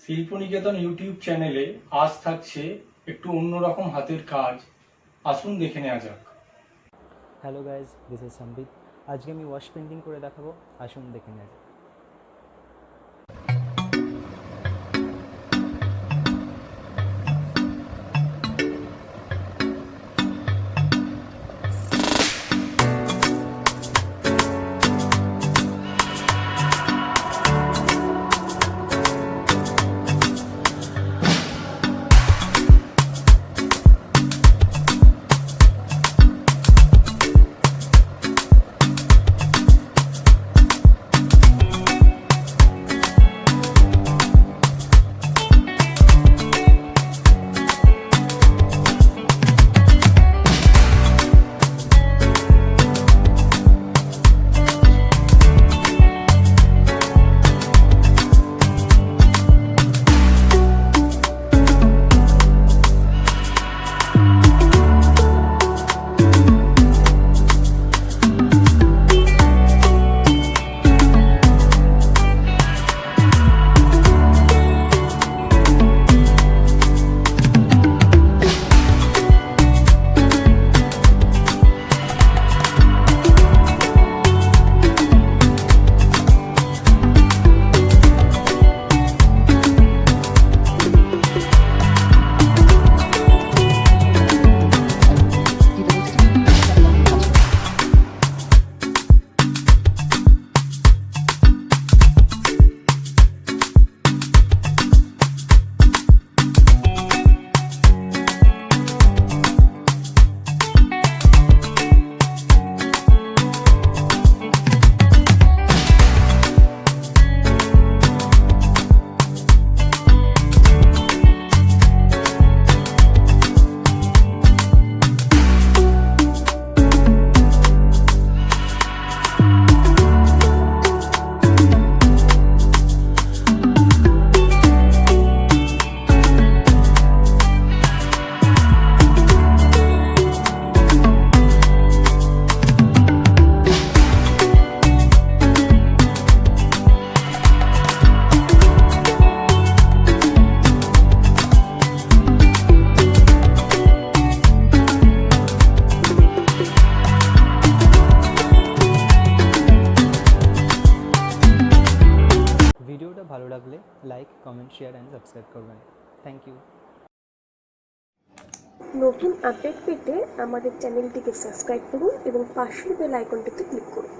শিল্পনিকেতন YouTube চ্যানেলে আজ থাকছে একটু অন্যরকম হাতের কাজ। আসুন দেখে নেওয়া যাক। Hello guys, this is Sambit. আজকে আমি ওয়াশ পেন্টিং করে দেখাবো, আসুন দেখে নেওয়া যাক। ভিডিওটা ভালো লাগলে like, comment, share and subscribe করবেন। Thank you. নতুন আপডেট পেতে আমাদের চ্যানেলটিকে সাবস্ক্রাইব করুন এবং পাশের বেল আইকনটিতে ক্লিক করুন।